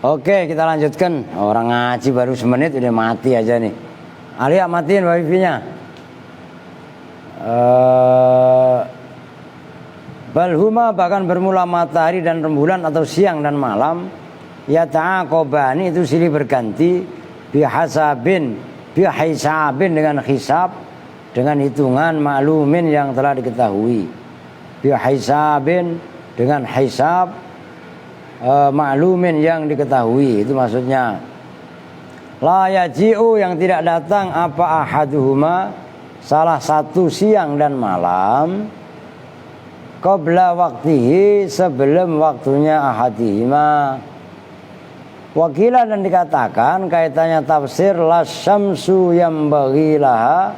Oke, kita lanjutkan. Orang ngaji baru semenit udah mati aja nih. Alia matiin wifi-nya. Balhuma bahkan bermula matahari dan rembulan atau siang dan malam. Ya ta'aqobani itu silih berganti. Bihisabin dengan hisab, dengan hitungan maklumin yang telah diketahui. Bihisabin dengan hisab maklumin yang diketahui, itu maksudnya. La yaji'u yang tidak datang apa ahaduhuma salah satu siang dan malam qabla waktihi sebelum waktunya ahadihima. Wakilah dan dikatakan kaitannya tafsir la syamsu yambaghi laha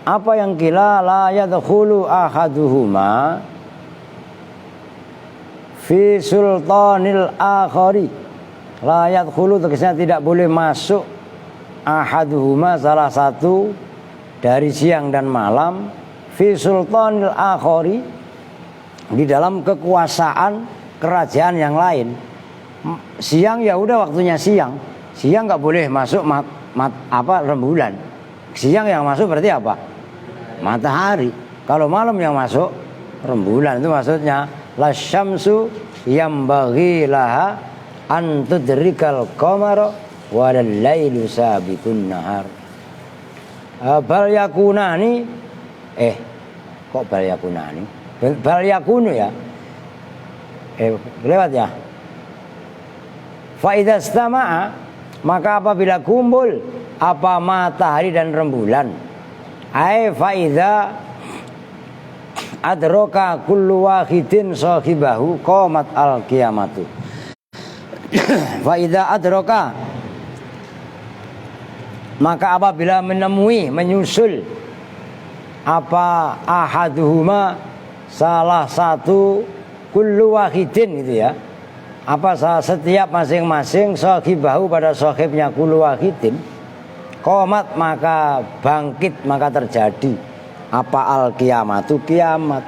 apa yang kila la yadkhulu ahaduhuma fi sultanil akhari. La yadkhulu tegasnya tidak boleh masuk ahaduhuma salah satu dari siang dan malam fi sultanil akhari di dalam kekuasaan kerajaan yang lain. Siang ya udah waktunya siang. Siang nggak boleh masuk rembulan. Siang yang masuk berarti apa? Matahari. Kalau malam yang masuk rembulan, itu maksudnya la syamsu yambaghi laha an tudrikal qamara wal lailu sabiqun nahar. Bal yakunani kok bal yakunani? Bal yakunu ya. Lewat ya. Fa idza istama'a maka apabila kumpul apa matahari dan rembulan, fa idza adraka kullu wahidin sahibahu qamat al qiyamatu. Fa idza adraka maka apabila menyusul apa ahaduhuma salah satu kullu wahidin gitu ya. Apa setiap masing-masing sahibahu pada sahibnya kullu wahidin. Qomat maka bangkit maka terjadi apa al-qiyamatu kiamat.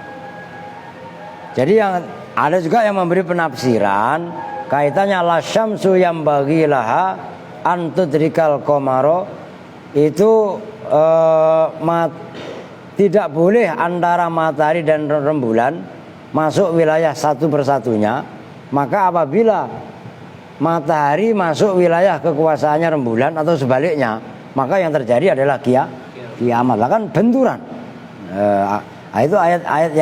Jadi yang ada juga yang memberi penafsiran kaitannya la syamsu yambaghi laha an tudrikal qamara itu tidak boleh antara matahari dan rembulan masuk wilayah satu persatunya. Maka apabila matahari masuk wilayah kekuasaannya rembulan atau sebaliknya, maka yang terjadi adalah kiamat. Lah kan benturan. Itu ayat-ayat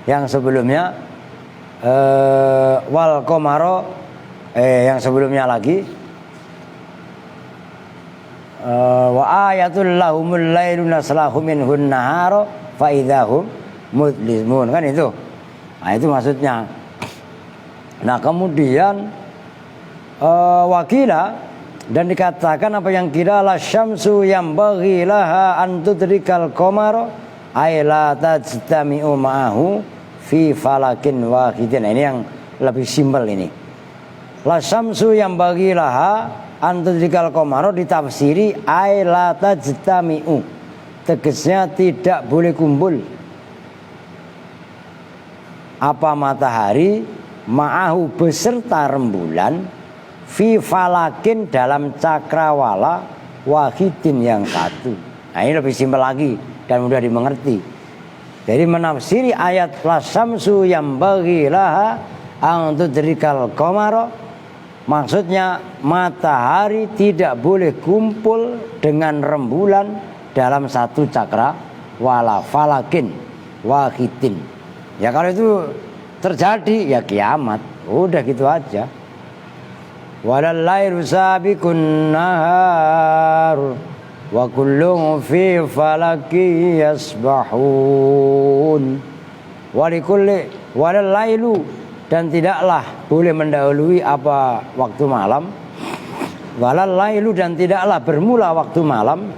yang sebelumnya wal qamara yang sebelumnya lagi wa ayatul lahumul lailu naslahu minhun nahara fa idzahum mudlimun, kan itu. Nah itu maksudnya. Nah kemudian wakila dan dikatakan apa yang kira la syamsu yambaghi laha an tudrikal qamara ay la tajtami'u ma'ahu fi falakin wahidin. Nah, ini yang lebih simpel ini. La syamsu yambaghi laha an tudrikal qamara ditafsiri ay la tajtami'u, tegasnya tidak boleh kumpul apa matahari ma'ahu beserta rembulan fi falakin dalam cakrawala wahidin yang satu. Nah ini lebih simpel lagi dan mudah dimengerti. Jadi menafsiri ayat la syamsu yambaghi laha an tudrikal qamara, maksudnya matahari tidak boleh kumpul dengan rembulan dalam satu cakrawala falakin wahidin. Ya kalau itu terjadi ya kiamat. Udah gitu aja. Walal lailu sabiqun nahar wa kullun fi falaki yasbahun. Walal lailu dan tidaklah boleh mendahului apa waktu malam. Walal lailu dan tidaklah bermula waktu malam.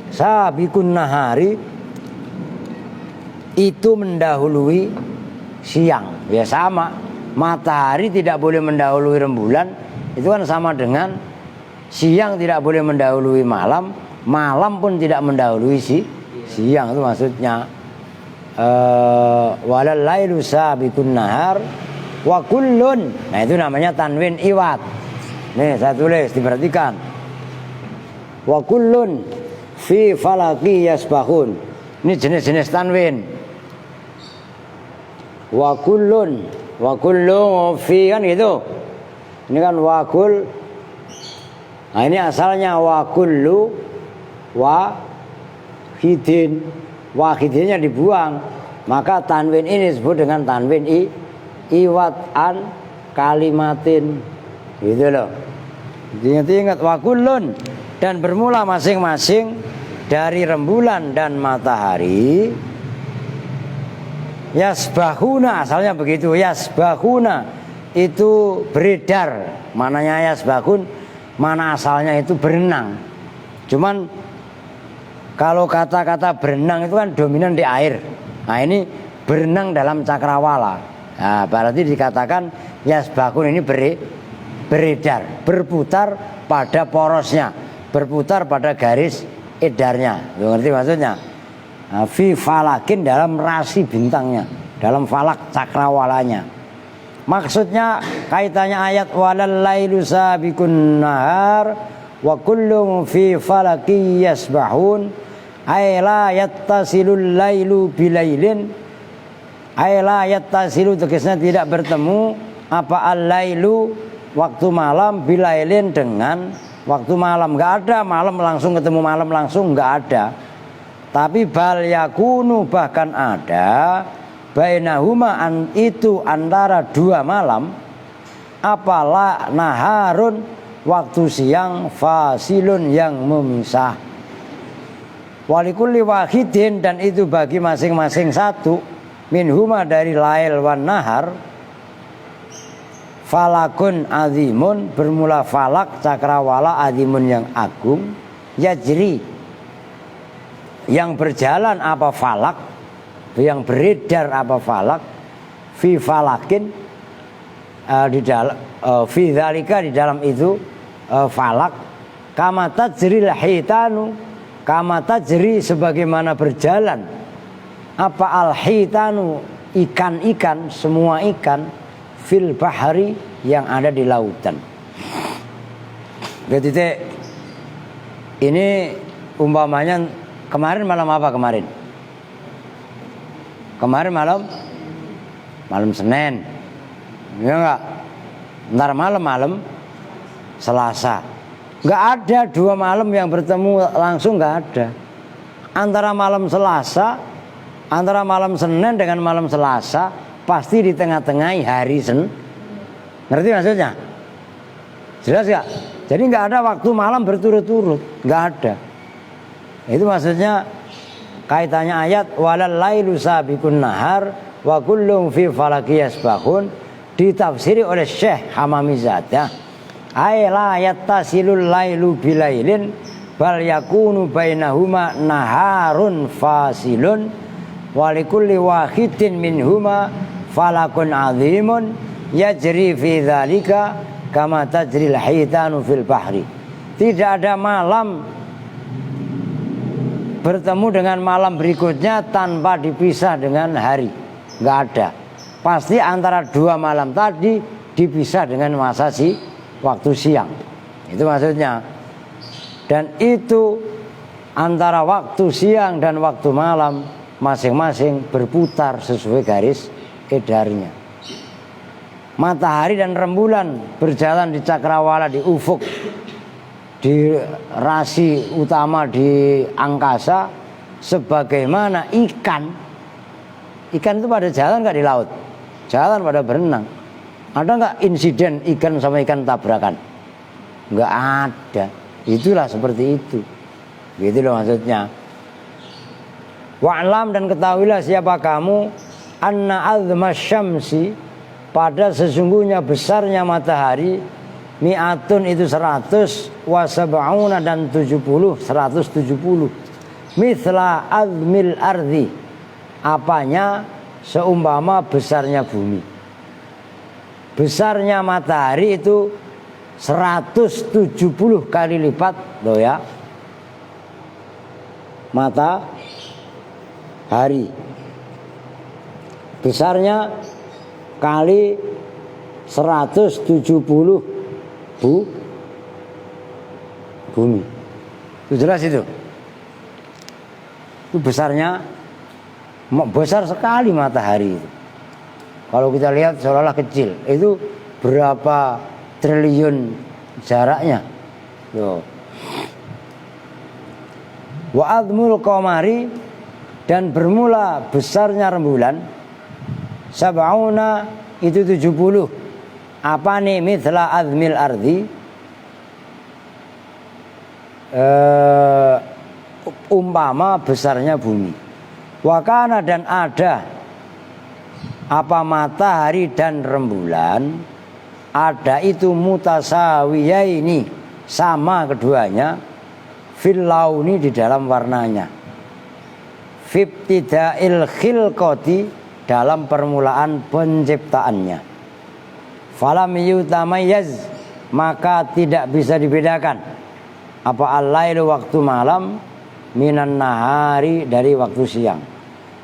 Sabiqun nahari itu mendahului siang. Ya sama, matahari tidak boleh mendahului rembulan, itu kan sama dengan siang tidak boleh mendahului malam, malam pun tidak mendahului siang, itu maksudnya. walal lailu sabiqun nahar wa kullun. Nah itu namanya tanwin iwat. Nih saya tulis, diperhatikan. Wa kullun fi falaki yasbahun. Ini jenis-jenis tanwin. Wa kullun fi kan gitu. Ini kan wa kul. Nah ini asalnya wa kullu wahidin. Wahidinnya dibuang. Maka tanwin ini disebut dengan tanwin iwat an kalimatin. Gitu loh. Ingat wa kullun, dan bermula masing-masing dari rembulan dan matahari. Yasbahuna, asalnya begitu. Yasbahuna itu beredar. Mananya yasbahun, mana asalnya itu berenang. Cuman kalau kata-kata berenang itu kan dominan di air. Nah ini berenang dalam cakrawala. Nah berarti dikatakan yasbahun ini beredar, berputar pada porosnya, berputar pada garis edarnya. Lu ngerti maksudnya? Fi falakin, dalam rasi bintangnya, dalam falak cakrawalanya. Maksudnya kaitannya ayat walal lailu sabiqun nahar wa kullum fi falaki yasbahun, ay la yattasilul lailu bilailin, ay la yattasilu, tegasnya tidak bertemu apa al-lailu waktu malam bilailin dengan waktu malam. Enggak ada malam langsung ketemu malam langsung, enggak ada. Tapi bal yakunu, bahkan ada bainahuma itu antara dua malam, apalah naharun waktu siang, fasilun yang memisah. Walikulli wahidin, dan itu bagi masing-masing satu, minhuma dari lail wan nahar, falakun azimun, bermula falak cakrawala azimun yang agung, yajri, yang berjalan apa falak, yang beredar apa falak, fi falakin, di dalam fi dzalika, di dalam itu falak, kama tajril hitanu, kama tajri, sebagaimana berjalan apa al hitanu, ikan-ikan, semua ikan, fil bahari, yang ada di lautan. Jadi ini umpamanya kemarin malam apa kemarin? Kemarin malam Senin. Ya enggak? Ntar malam Selasa. Enggak ada dua malam yang bertemu langsung, enggak ada. Antara malam Selasa, antara malam Senin dengan malam Selasa pasti di tengah-tengahi hari Senin. Ngerti maksudnya? Jelas enggak? Jadi enggak ada waktu malam berturut-turut, enggak ada. Itu maksudnya kaitannya ayat walal lailu sabiqun nahar wa kullum fi falaki yasbahun, ditafsiri oleh Syekh Hamamizadah, ay la yattasilul lailu bilailin bal yakunu bainahuma naharun fasilun wa likulli wahidin minhuma falakun azimun yajri fi dzalika kama tajril hitanu fil bahri. Tidak ada malam bertemu dengan malam berikutnya tanpa dipisah dengan hari. Enggak ada. Pasti antara dua malam tadi dipisah dengan masa waktu siang. Itu maksudnya. Dan itu antara waktu siang dan waktu malam masing-masing berputar sesuai garis edarnya. Matahari dan rembulan berjalan di cakrawala, di ufuk, di rasi utama di angkasa, sebagaimana ikan itu pada jalan nggak di laut, jalan pada berenang. Ada nggak insiden ikan sama ikan tabrakan? Nggak ada. Itulah seperti itu. Gitu loh maksudnya. Wa'lam, dan ketahuilah siapa kamu, anna azma syamsi, pada sesungguhnya besarnya matahari, mi'atun itu 100, wa sab'una dan 70, 170, mithla azmil ardi, apanya seumpama besarnya bumi. Besarnya matahari itu 170 kali lipat loh ya, matahari. besarnya kali 170 bumi. Itu jelas itu. Itu besarnya, besar sekali matahari itu. Kalau kita lihat seolah-olah kecil, itu berapa triliun jaraknya. Tuh. Wa admul qamari, dan bermula besarnya rembulan sab'una itu 70. Apa nih? Mithla azmil ardi, umpama besarnya bumi. Wakana, dan ada apa matahari dan rembulan, ada itu mutasawiyaini, sama keduanya, fil launi, di dalam warnanya, fibtidail khilqati, dalam permulaan penciptaannya, falam yutamayyaz, maka tidak bisa dibedakan apa al-lailu, waktu malam, minan nahari, dari waktu siang.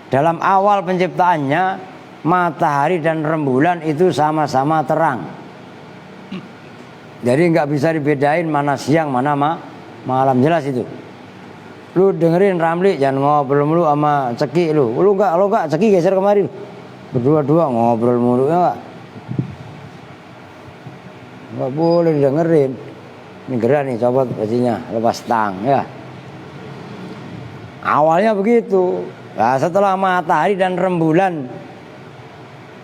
Dalam awal penciptaannya, matahari dan rembulan itu sama-sama terang. Jadi nggak bisa dibedain mana siang mana malam, jelas itu. Lu dengerin Ramli, jangan ngobrol mulu sama Ceki lu. Lu enggak Ceki geser kemari lu. Berdua-dua ngobrol mulu ya enggak boleh dengerin. Ini gerak nih, copot bajunya, lepas tang ya. Awalnya begitu. Nah, setelah matahari dan rembulan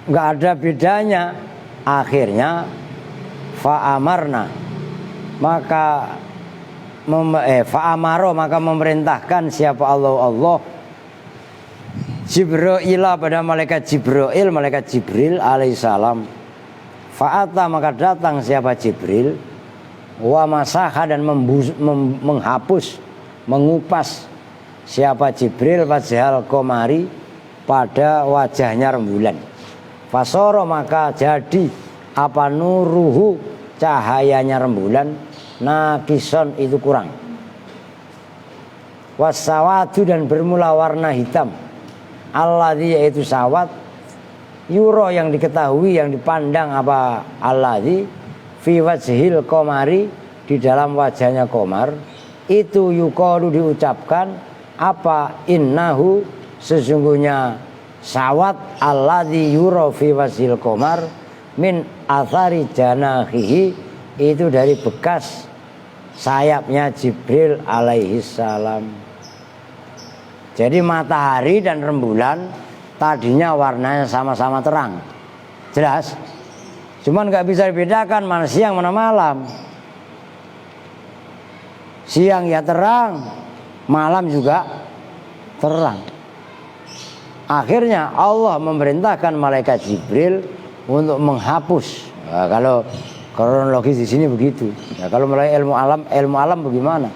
nggak ada bedanya, akhirnya fa'amarna, maka fa'amaro, maka memerintahkan siapa Allah Jibrila, pada malaikat Jibril alaihissalam. Fa'ata, maka datang siapa Jibril, wa masaha, dan menghapus, mengupas siapa Jibril wajhal qamari, pada wajahnya rembulan. Fasoro, maka jadi apa nuruhu, cahayanya rembulan, nakison, itu kurang. Wasawadu, dan bermula warna hitam, alladzi, yaitu sawat, yuro, yang diketahui, yang dipandang, apa alladzi fi wajhil qamari, di dalam wajahnya qamar, itu yuqalu, diucapkan, apa innahu, sesungguhnya sawat, alladzi yura fi wasil qamar, min athari janahihi, itu dari bekas sayapnya Jibril alaihissalam. Jadi matahari dan rembulan tadinya warnanya sama-sama terang, jelas. Cuman nggak bisa dibedakan mana siang mana malam. Siang ya terang, malam juga terang. Akhirnya Allah memerintahkan malaikat Jibril untuk menghapus. Nah, kalau kronologis di sini begitu. Nah, kalau mulai ilmu alam bagaimana?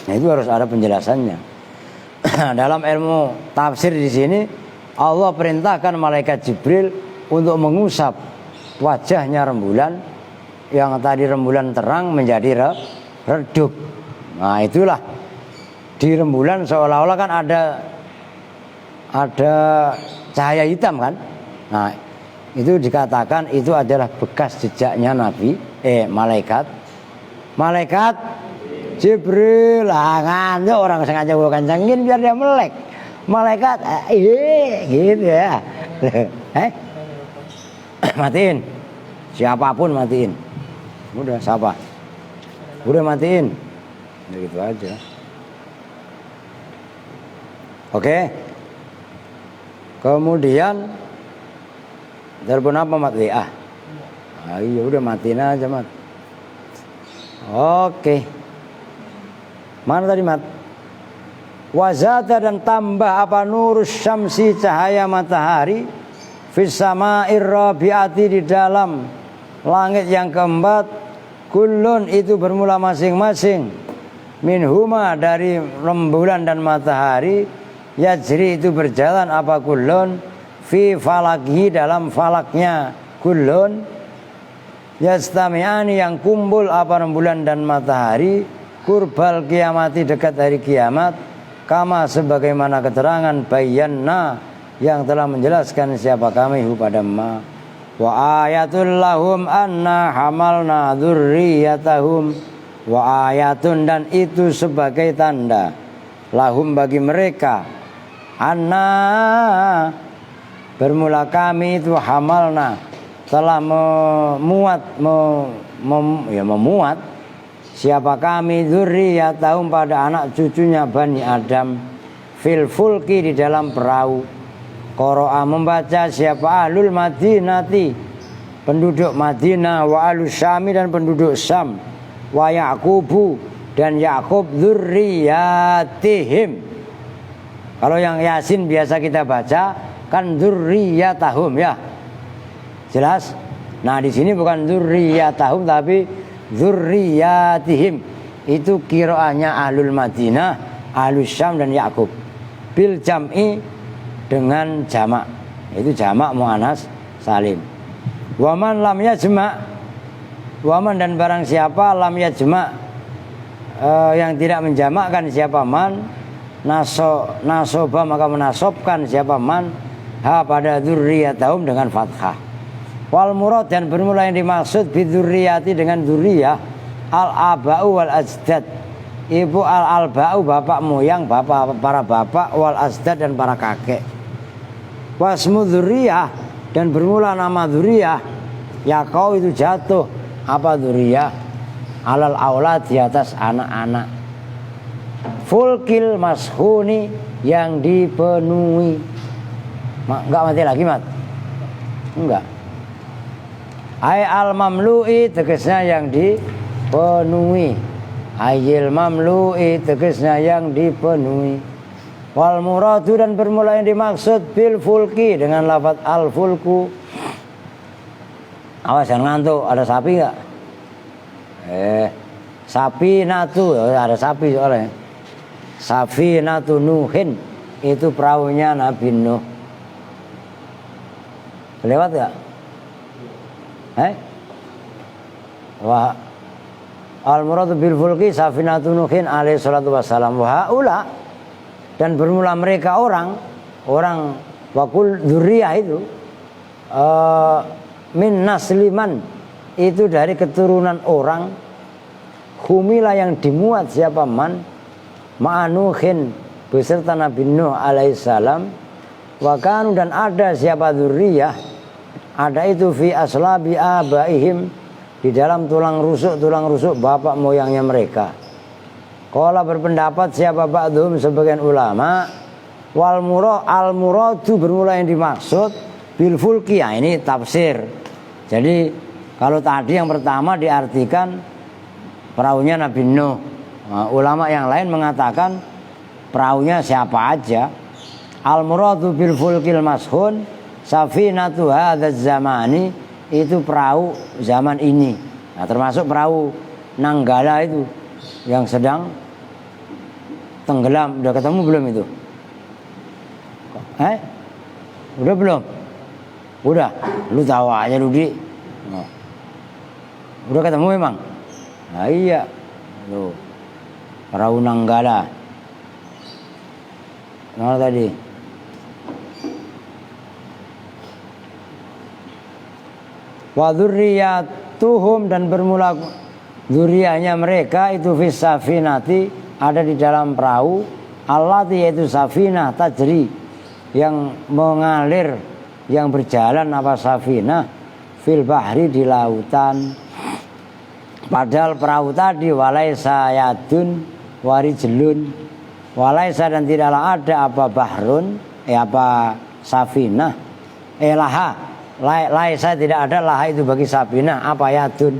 Nah, itu harus ada penjelasannya. Dalam ilmu tafsir di sini, Allah perintahkan malaikat Jibril untuk mengusap wajahnya rembulan, yang tadi rembulan terang menjadi redup. Nah, itulah di rembulan seolah-olah kan ada cahaya hitam kan. Nah, itu dikatakan itu adalah bekas jejaknya malaikat Jibril. Ngantuk orang sengaja gue kencengin biar dia melek. Malaikat gitu ya. Matiin. Siapapun matiin. Udah, siapa? Udah matiin. Begitu aja. Oke. Kemudian telepon apa, Mat? WA. Iya udah, matiin aja, Mat. Oke. Mana tadi, Mat? Wazata, dan tambah apa nurus syamsi, cahaya matahari, fis sama'ir rabi'ati, di dalam langit yang keempat, kullun, itu bermula masing-masing, minhuma, dari rembulan dan matahari, yajri, itu berjalan, apa kullun, fi falaki, dalam falaknya kullun, yastami'ani, yang kumpul apa rembulan dan matahari, kurbal kiamati, dekat hari kiamat, kama sebagaimana keterangan bayanna, yang telah menjelaskan siapa kami pada ma. Wa ayatul lahum anna hamalna dzurriyyatahum. Wa ayatun, dan itu sebagai tanda lahum bagi mereka, anna bermula kami itu hamalna telah memuat siapa kami dzurriyyatahum pada anak cucunya Bani Adam fil fulki di dalam perahu. Qara'a membaca siapa ahlul Madinati penduduk Madinah, wa ahlus Syami dan penduduk Syam, wa Yaqubu dan Yakub dzurriyyatihim. Kalau yang Yasin biasa kita baca kan dzurriyyatahum ya. Jelas? Nah, di sini bukan dzurriyyatahum tapi dzurriyyatihim. Itu qiraahnya ahlul Madinah, ahlus Syam dan Yakub. Bil jam'i dengan jamak. Itu jamak muannas salim. Waman lam yajma', waman dan barang siapa lam yajma' yang tidak menjamakkan siapa man, nasoba maka menasobkan siapa man ha pada dzurriyyatahum dengan fathah. Wal murad, dan bermula yang dimaksud bidzurriyati dengan dzurriyah al aba'u wal ajdad. Ibu al alba'u bapak moyang, bapak para bapak, wal ajdad dan para kakek. Wasmu dzurriyah, dan bermula nama dzurriyah ya kau itu jatuh apa dzurriyah alal aulad di atas anak-anak. Fulkil mashuni yang dipenuhi. Enggak mati lagi mat? Enggak. Ai al mamlu'i tegasnya yang dipenuhi. Ayil mamlu'i tegasnya yang dipenuhi. Wal muradu, dan bermula yang dimaksud bil fulki dengan lafaz al fulku. Awas jangan ngantuk, ada sapi enggak? Sapi natu, ada sapi soalnya. Safinatu Nuhin, itu perahunya Nabi Nuh. Lewat enggak? Wah, al muradu bil fulki safinatu Nuhin alaihi salatu wassalam. Wa haula, dan bermula mereka orang wakul dzurriyah itu min nasliman, itu dari keturunan orang humila yang dimuat siapa man ma'anuhin beserta Nabi Nuh alaihissalam. Wa kanu, dan ada siapa dzurriyah, ada itu fi aslabi abaihim, di dalam tulang rusuk bapak moyangnya mereka. Qala berpendapat siapa ba'dhum sebagian ulama, wal muradu bermula yang dimaksud bil fulki, ya ini tafsir. Jadi kalau tadi yang pertama diartikan perahunya Nabi Nuh, nah, ulama yang lain mengatakan perahunya siapa aja. Al muradu bil fulkil mashun safinatu hadzal zamani, itu perahu zaman ini. Nah, termasuk perahu Nanggala itu yang sedang tenggelam. Udah ketemu belum itu? Udah belum? Udah. Lu tahu aja lu di. Oh. Udah ketemu memang? Nah iya. Tuh. Perahu Nanggala. Mana tadi? Wa dzurriyyatuhum, dan bermula dzurriyahnya mereka itu fis safinati, ada di dalam perahu, allati yaitu safinah tajri yang mengalir, yang berjalan apa safinah fil bahri di lautan. Padahal perahu tadi walaisa yadun warijlun, walaisa dan tidaklah ada apa bahrun apa safinah laisa tidak ada laha itu bagi safinah apa yadun.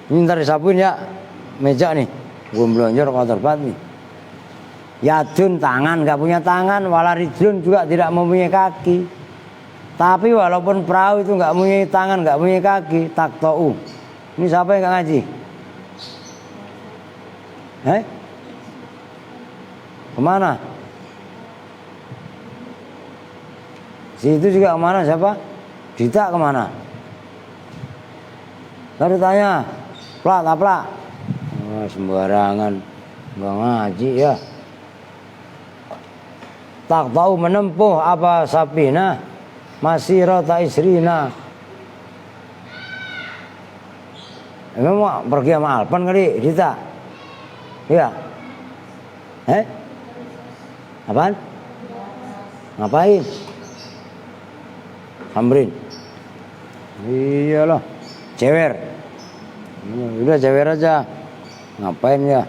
Ini ntar disapuin ya meja nih, gue melonjor kotor banget nih. Yadun tangan, gak punya tangan. Walarijlun juga tidak mempunyai kaki. Tapi walaupun perahu itu gak mempunyai tangan, gak mempunyai kaki, taktau. Ini siapa yang gak ngaji? Kemana? Situ juga kemana siapa? Dita kemana? Lalu tanya, plak. Sembarangan, gak ngaji ya. tak tahu menempuh apa Safina masirata isrina. Emang mau pergi sama Alpan kali Dita? Iya. Apaan? Ngapain? Samberin. Iyalah, cewer. Udah cewer aja. Ngapain ya?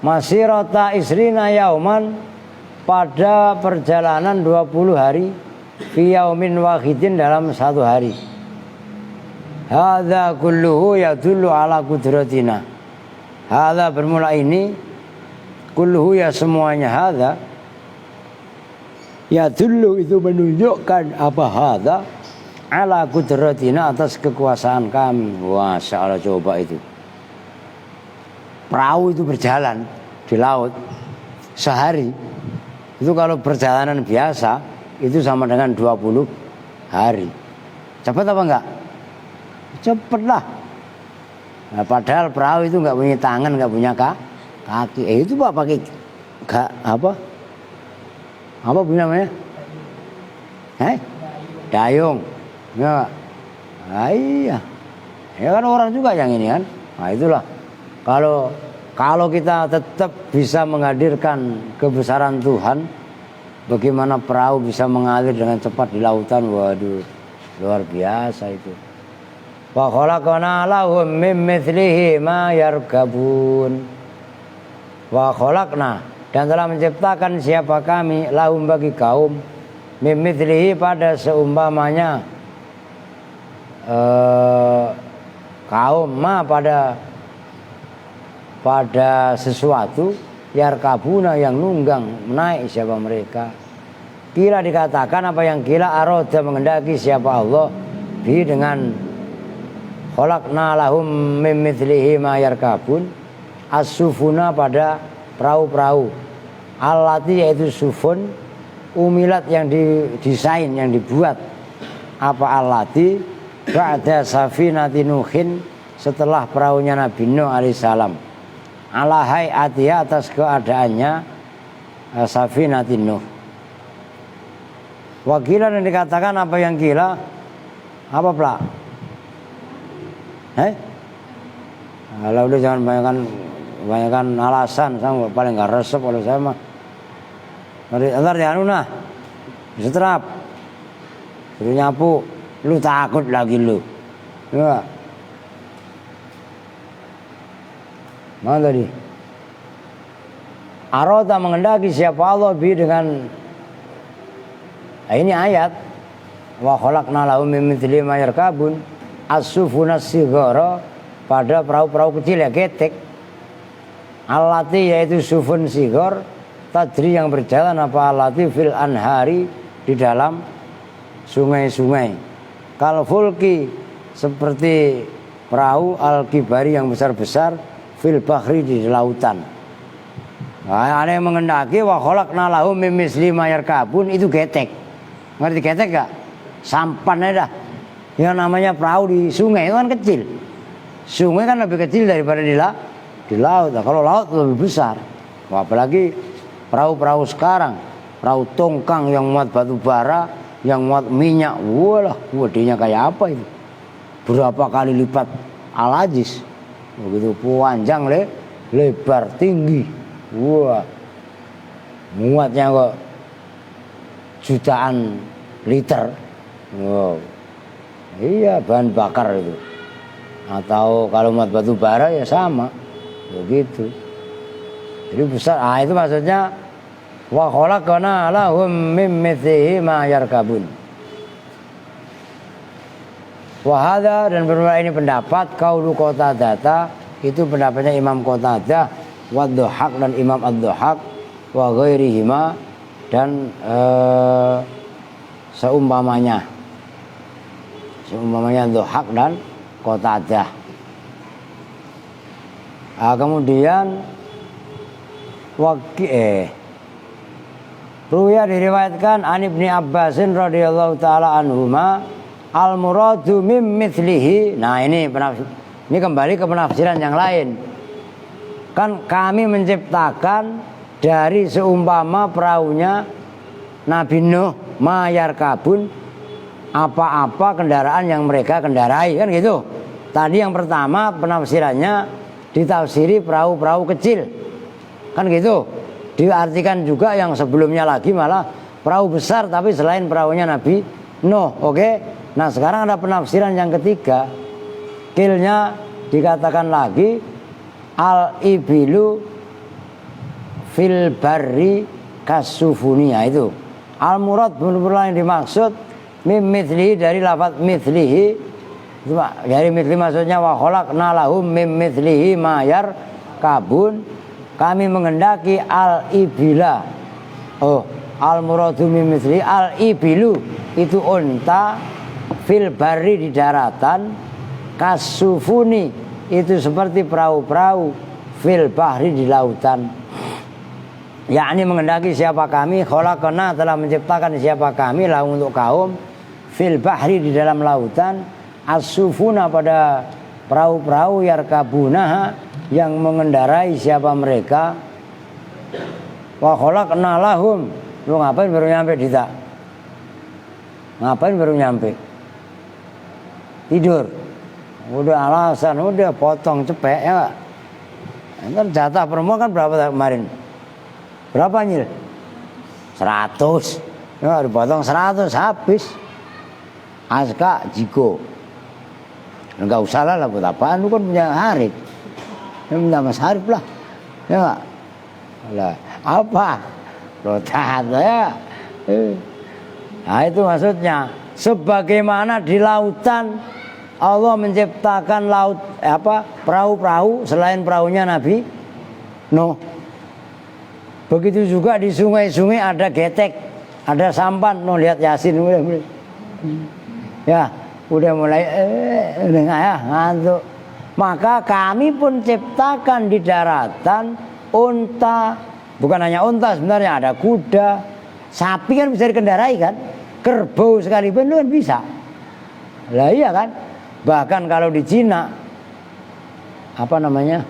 Masirata isrina yauman, pada perjalanan 20 hari, fi yaumin wahidin, dalam satu hari. Hadza kulluhu yadullu ala qudratina. Hadza bermula ini, kulluhu ya semuanya, hadza yadullu itu menunjukkan apa, hadza ala qudratina, atas kekuasaan kami. Wah, Allah, coba itu. Perahu itu berjalan di laut sehari. Itu kalau perjalanan biasa itu sama dengan 20 hari. Cepat apa enggak? Cepet lah. Nah, padahal perahu itu enggak punya tangan, enggak punya kaki. Itu Pak pakai apa namanya? Dayung. Ya. Nah, iya. Ya kan orang juga yang ini kan. Nah, itulah. Kalau kita tetap bisa menghadirkan kebesaran Tuhan, bagaimana perahu bisa mengalir dengan cepat di lautan? Waduh, luar biasa itu. Wa khalaqna lahum mim mithlihi ma yarkabun. Wa khalaqna, dan telah menciptakan siapa kami, lahum bagi kaum, mim mithlihi pada seumpamanya kaum, ma pada sesuatu, yarkabuna yang nunggang, naik siapa mereka. Kila dikatakan apa yang kila, aroda mengendaki siapa Allah, bi dengan khalaqna lahum mim mithlihi ma yarkabun, as-sufuna pada perahu-perahu, allati yaitu sufun, umilat yang didesain, yang dibuat, apa allati ba'da safinati Nuhin, setelah perahunya Nabi Nuh alaihissalam, ala hayatiha, atas keadaannya safinatin Nuh. Wakilan yang dikatakan apa yang kila, apa pelak? Kalau udah jangan banyakkan alasan, saya paling gak resep kalau saya mah. Ntar ya nah, seterap, suruh nyapu, lu takut lagi lu. Ya. Mana tadi? Arota mengendaki siapa Allah bi dengan ini ayat, wa khalaqna lahum mim mithlihi ma yarkabun, as-sufuna sighara, pada perahu-perahu kecil ya, getek. Allati yaitu sufun sighar, tadri yang berjalan, apa allati fil anhari, di dalam sungai-sungai. Kal fulki, seperti perahu al-kibari yang besar-besar, fil bahri, di lautan. Nah, ada yang mengendaki wa khalaqna lahum mim mithlihi ma yarkabun, itu getek. Ngerti getek gak? Sampan aja dah. Yang namanya perahu di sungai itu kan kecil. Sungai kan lebih kecil daripada di laut. Nah, kalau laut lebih besar. Wah, apalagi perahu-perahu sekarang, perahu tongkang yang muat batu bara, yang muat minyak. Walah, wadenya kayak apa itu? Berapa kali lipat Al-Aziz. Begitu panjang, lebar, tinggi. Wah, muatnya kok jutaan liter. Wow. Iya, bahan bakar itu. Atau kalau muat batu bara ya sama, begitu. Jadi besar. Ah, itu maksudnya wa khalaqna lahum mim mithlihi ma yarkabun. Wahada, dan berbeda ini pendapat kaulu Qatadah, itu pendapatnya Imam Qatadah, wa Dhahak, dan Imam Ad-Dhahak, wa ghairihima, dan seumpamanya Dhahak dan Qatadah. Kemudian Ruya diriwayatkan an Ibni Abbasin radhiyallahu taala anhuma, al muradu mim mithlihi. Nah, ini kembali ke penafsiran yang lain. Kan kami menciptakan dari seumpama perahunya Nabi Nuh mayar kabun apa-apa kendaraan yang mereka kendarai, kan gitu. Tadi yang pertama penafsirannya ditafsiri perahu-perahu kecil, kan gitu. Diartikan juga yang sebelumnya lagi malah perahu besar tapi selain perahunya Nabi Nuh. Oke. Nah sekarang ada penafsiran yang ketiga. Kilnya dikatakan lagi al-ibilu fil barri kasufunia itu. Al-murad benar-benar yang dimaksud mim mithlihi dari lafaz mithlihi. Itu dari mithli maksudnya wa khalaqna lahum mim mithlihi mayar kabun. Kami mengendaki al-ibila. Oh, al-muradu mim mithlihi al-ibilu itu unta fil barri di daratan, kasufuni itu seperti perahu-perahu fil bahri di lautan. Yakni mengendaki siapa kami, khalaqna telah menciptakan siapa kami lahum untuk kaum fil bahri di dalam lautan, as-sufuna pada perahu-perahu yarkabunaha yang mengendarai siapa mereka. Wa khalaqna lahum. Lu ngapain baru nyampe Dita? Ngapain baru nyampe? Tidur. Udah alasan, udah potong cepet ya. Ntar jatah perempuan kan berapa kemarin? Berapa Nyil? 100. Ya dipotong 100 habis. Aska Jiko. Enggak usah lah buat apaan, lu kan punya Harif. Ya minta Mas Harif lah. Ya lah apa? Rotat ya. Nah itu maksudnya. Sebagaimana di lautan Allah menciptakan laut perahu-perahu selain perahunya Nabi Nuh. Begitu juga di sungai-sungai ada getek, ada sampan. Nuh lihat Yasin udah. Ya, udah mulai udah ngantuk. Maka kami pun ciptakan di daratan unta, bukan hanya unta sebenarnya, ada kuda, sapi kan bisa dikendarai kan, kerbau sekalipun itu kan bisa. Lah iya kan, bahkan kalau di Cina apa namanya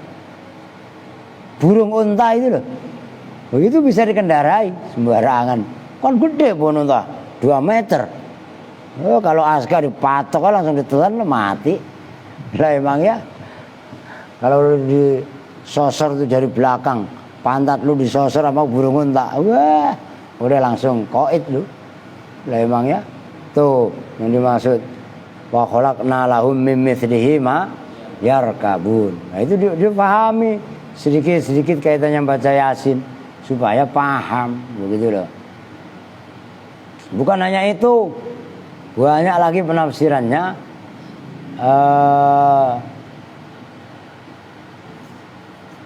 burung unta itu loh, begitu bisa dikendarai sembarangan, kan gede burung unta 2 meter. Oh, kalau Aska dipatok kan langsung ditelan mati. Lah emang ya. Kalau lu disosor tuh dari belakang, pantat lu disosor sama burung unta, wah, udah langsung koit lu. Lah emang ya. Tuh yang dimaksud wa khalaqna lahum mim mithlihi ma yarkabun. Nah itu dipahami sedikit-sedikit kaitannya baca Yasin supaya paham begitu loh. Bukan hanya itu, banyak lagi penafsirannya.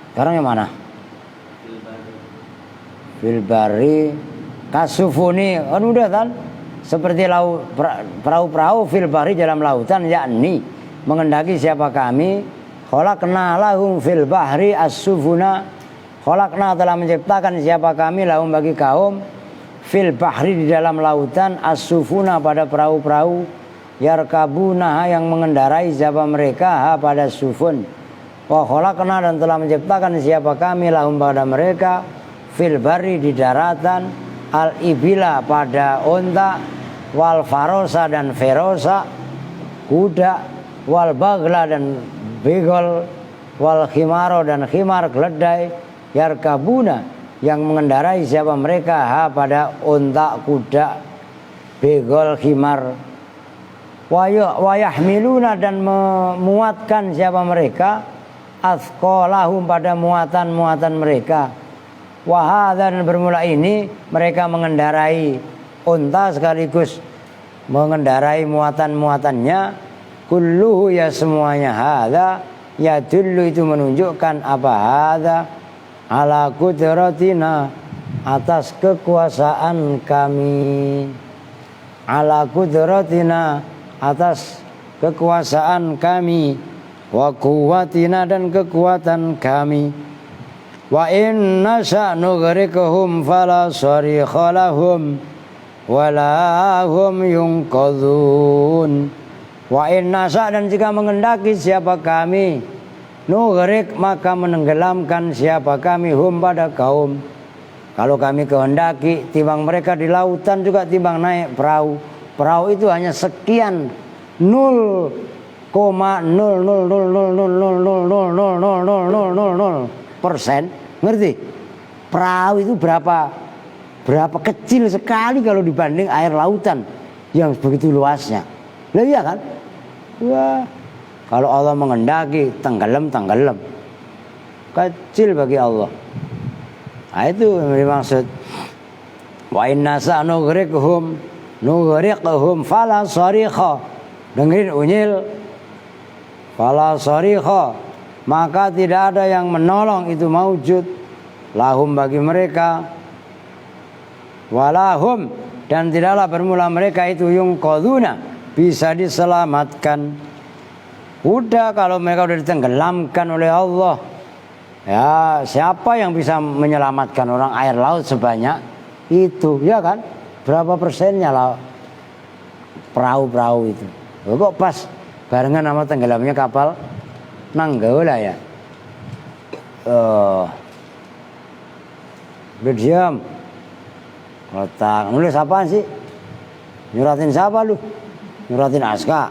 Sekarang yang mana? Filbari kasufuni, kan udah kan? Seperti perahu-perahu filbari dalam lautan, yakni mengendaki siapa kami. Khalaqna lahum fil bahri as-sufuna. Khalaqna telah menciptakan siapa kami lahum bagi kaum fil bahri di dalam lautan, as-sufuna pada perahu-perahu, yarkabuna yang mengendarai siapa mereka pada sufun. Wa khalaqna dan telah menciptakan siapa kami lahum pada mereka fil bari di daratan, al ibila pada unta, wal farosa dan ferosa kuda, wal bagla dan begol, wal khimaro dan khimar keledai, yarkabuna yang mengendarai siapa mereka pada unta, kuda, begol, khimar, wayahmiluna dan memuatkan siapa mereka athqalahum pada muatan-muatan mereka. Wahadha dan bermula ini mereka mengendarai unta sekaligus mengendarai muatan-muatannya. Kulluhu ya semuanya hadha ya dulu itu menunjukkan apa hadha ala kudratina atas kekuasaan kami. Ala kudratina atas kekuasaan kami, wa quwwatina dan kekuatan kami. Wa inna sa'nughriqhum fala sarikha lahum wala hum yunqadhun. Wa inna sa' dan jika mengendaki siapa kami nughriq maka menenggelamkan siapa kami hum pada kaum Kalau kami kehendaki timbang mereka di lautan juga timbang naik perahu. Perahu itu hanya sekian 0,000000000000000%. Ngerti? Perahu itu berapa kecil sekali kalau dibanding air lautan yang begitu luasnya. Lah iya kan? Wah, kalau Allah menghendaki tenggelam. Kecil bagi Allah. Nah, itu yang dimaksud. Wa inna sa'nughriqhum fala sarikha. Dengerin unyil. Fala sarikha, maka tidak ada yang menolong itu maujud lahum bagi mereka. Walahum, dan tidaklah bermula mereka itu yungqaduna, bisa diselamatkan. Udah, kalau mereka udah ditenggelamkan oleh Allah, ya siapa yang bisa menyelamatkan orang? Air laut sebanyak itu, ya kan? Berapa persennya lah perahu-perahu itu? Kok pas barengan sama tenggelamnya kapal Nanggala ya? Berdiam. Letak. Nulis apaan sih? Nyuratin siapa lu? Nyuratin Aska?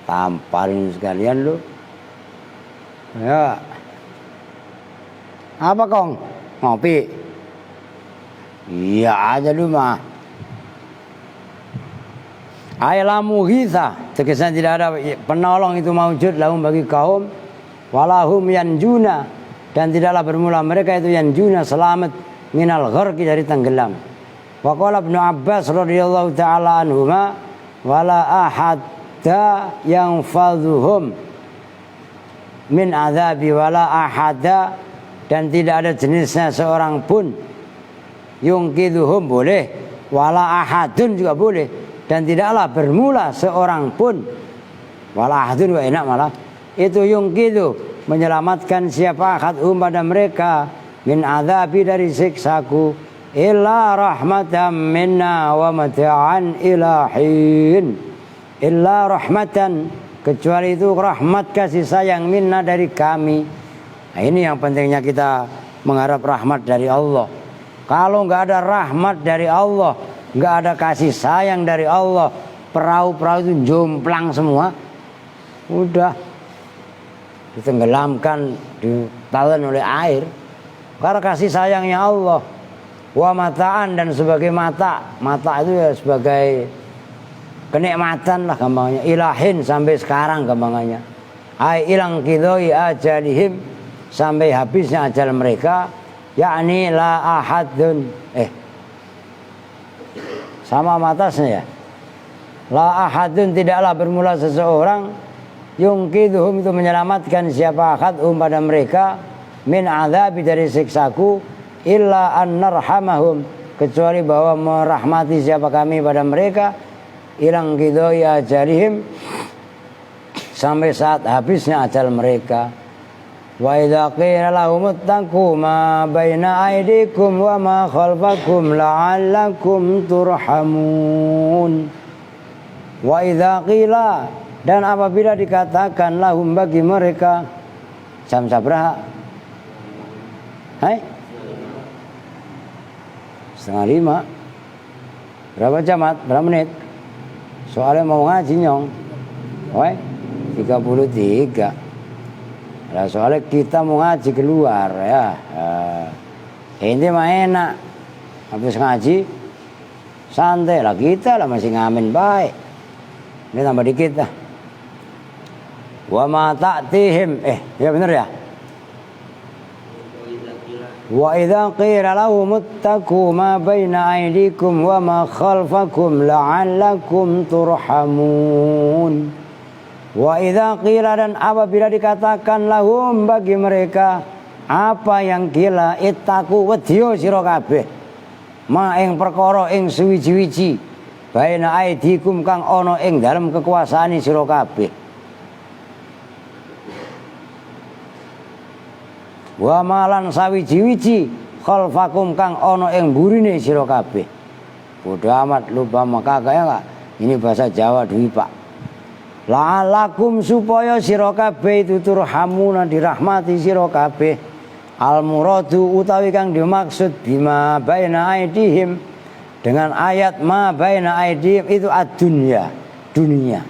Tamparin sekalian lu. Ya. Apa Kong? Ngopi? Iya aja lu mah. Ailamu hitha, tegasnya tidak ada penolong itu maujud lahum bagi kaum. Walahum yanjuna, dan tidaklah bermula mereka itu yanjuna, selamat minal gharqi, dari tenggelam. Wa qala Ibnu Abbas radhiyallahu taala anhuma, wala ahadda yanfadhuhum min azabi wala ahada, dan tidak ada jenisnya seorang pun yungkiduhum, boleh, wala ahadun juga boleh, dan tidaklah bermula seorang pun, wala ahadun wa enak malah, itu yungkidu, menyelamatkan siapa ahadhum pada mereka, min azabi, dari siksaku, illa rahmatan minna wa mata'an ilahin, illa rahmatan, kecuali itu rahmat kasih sayang, minna, dari kami. Nah, ini yang pentingnya kita mengharap rahmat dari Allah. Kalau nggak ada rahmat dari Allah, nggak ada kasih sayang dari Allah, perahu-perahu itu jomplang semua, udah ditenggelamkan, ditelan oleh air. Karena kasih sayangnya Allah. Wa mataan, dan sebagai mata itu ya sebagai kenikmatan lah gampangnya. Ilahin, sampai sekarang gampangnya. Ai ilang kidoi ajalihim, sampai habisnya ajal mereka. Yakni la ahadun, sama matasnya ya. La ahadun, tidaklah bermula seseorang, yungkiduhum, itu menyelamatkan siapa ahadhum pada mereka, min azabi, dari siksaku, illa an narhamahum, kecuali bahwa merahmati siapa kami pada mereka, ilang kidoi ajalihim, sampai saat habisnya ajal mereka. Wa idza qila lahum ittaqu ma baina aydikum wa ma khalfakum la'allakum turhamun. Wa idza qila, dan apabila dikatakan lahum bagi mereka, jam sabraha? Hai? 4:30. Berapa jamat? Berapa menit? Soalnya mau ngaji nyong. Woi, 33. Nah, soalnya kita mau ngaji keluar ya. Ini mah enak. Habis ngaji santai lah, kita lah masih ngamen baik. Ini tambah dikit lah. Wa ma ta'tihim, ya benar ya. Wa idza qila lahum ittaqu ma baina aydikum wa ma khalfakum la'allakum turhamun. Wa idza qila, dan apabila dikatakan lahum bagi mereka, apa yang kila, ittaqu, wedya sira kabeh, ma ing perkara ing suwiji-wiji, baina aidikum, kang ana ing dalem kekuasaane sira kabeh, wa malan sawiji-wiji, khalfakum, kang ana ing burine sira kabeh. Bodo amat, lupa maka kaya enggak, ini bahasa Jawa dwi Pak. La'alakum, supaya sira kabeh itu turhamuna, dirahmati sira kabeh. Al muradu utawi kang dimaksud bima baina aidihim dengan ayat ma baina aidihim itu ad-dunya, dunia.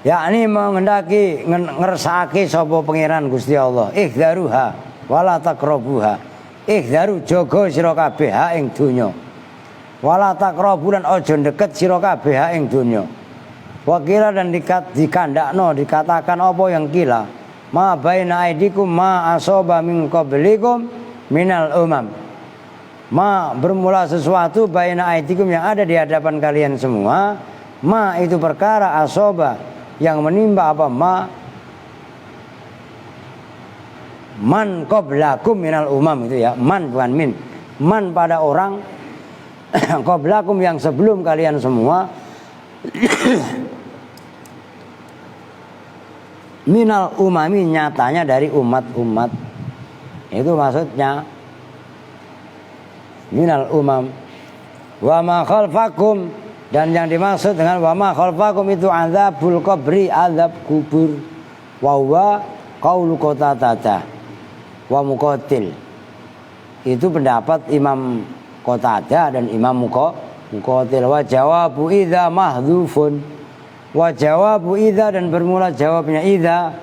Yakni menghendaki ngersake sapa pangeran Gusti Allah, ihdaruha wala taqrabuha. Ihdaru jaga sira kabeh ha ing donya. Wala taqrabu lan aja ndeket sira kabeh ha ing donya. Wakila dan dikandakno dikatakan apa yang kila ma baina aidikum ma asaba min qablikum minal umam. Ma bermula sesuatu baina aidikum yang ada di hadapan kalian semua. Ma itu perkara asaba yang menimba apa ma man qablakum minal umam itu ya, man bukan min. Man pada orang qablakum yang sebelum kalian semua minal umami nyatanya dari umat-umat. Itu maksudnya minal umam. Wa ma khalfakum dan yang dimaksud dengan wa ma khalfakum itu azabul qabri, azab kubur. Wa huwa qaulu Qatadah wa Muqatil. Itu pendapat Imam Qatadah dan Imam Muqatil. Wa jawabu idza mahdhufun. Wa jawabu idza dan bermula jawabnya idza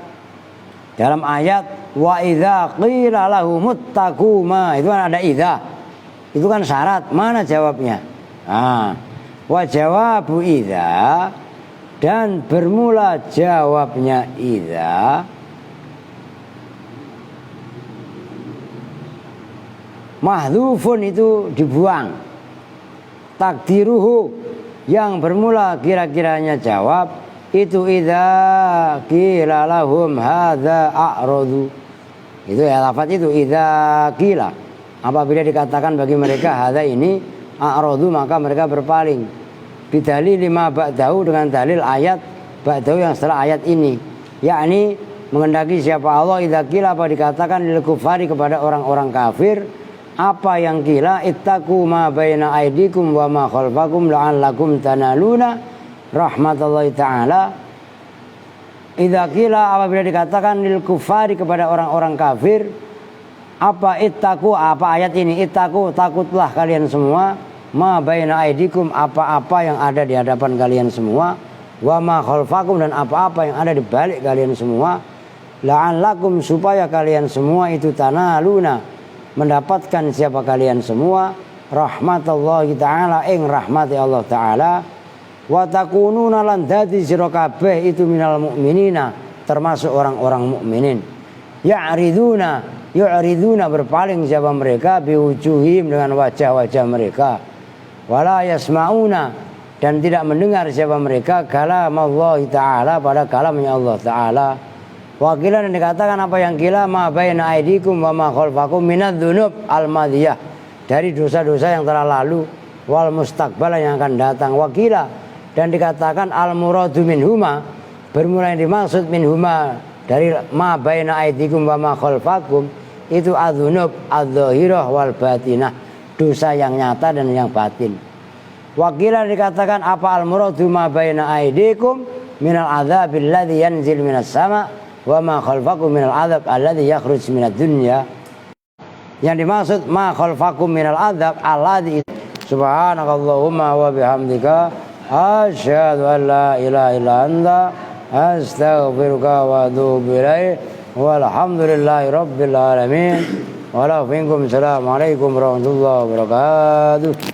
dalam ayat wa idza qila lahu muttaquma itu kan ada idza. Itu kan syarat, mana jawabnya? Wa jawabu idza dan bermula jawabnya idza mahdhufun itu dibuang. Takdiruhu yang bermula kira-kiranya jawab itu idza qila lahum hadza a'radu. Itu ya lafaz itu idza qila. Apabila dikatakan bagi mereka hadza ini a'radu maka mereka berpaling. Bidalil lima ba'dahu dengan dalil ayat ba'dahu yang setelah ayat ini. Yakni menghendaki siapa Allah idza qila apa dikatakan lil kufari kepada orang-orang kafir apa yang kila ittaqu ma baina aidikum wa ma khalfakum la'allakum tanaluna rahmatullahi ta'ala. Idza qila apabila dikatakan lil kufari kepada orang-orang kafir apa ittaqu apa ayat ini ittaqu takutlah kalian semua ma baina aidikum apa-apa yang ada di hadapan kalian semua wa ma khalfakum dan apa-apa yang ada di balik kalian semua la'allakum supaya kalian semua itu tanaluna mendapatkan siapa kalian semua rahmatullahi ta'ala ing rahmati Allah ta'ala wa takununa lan dadi sira kabeh itu minal mu'minina termasuk orang-orang mukminin yu'riduna berpaling siapa mereka biwujuhim dengan wajah-wajah mereka wala yasma'una dan tidak mendengar siapa mereka kalamallahi ta'ala pada kalamnya Allah ta'ala. Wakilan yang dikatakan apa yang kila ma baina aidikum wa ma khalfakum minadz dzunub al-madiyah dari dosa-dosa yang telah lalu wal mustaqbal yang akan datang. Wakila dan dikatakan al muradu minhuma bermula yang dimaksud minhuma dari ma baina aidikum wa ma khalfakum itu adzunub adz-dzahirah wal batinah dosa yang nyata dan yang batin. Wakila dikatakan apa al muradu ma baina aidikum minal adzabil ladzi yanzil minas sama' wa ma khalfakum minal adzab alladzi yakhruj minad dunya. Yang dimaksud ma khalfakum minal adzab alladzi subhanakallahumma wa bihamdika asyhadu an la ilaha illa anta astaghfiruka wa atubu ilaik walhamdulillahi rabbil alamin wa la minkum assalamu alaikum warahmatullahi wabarakatuh.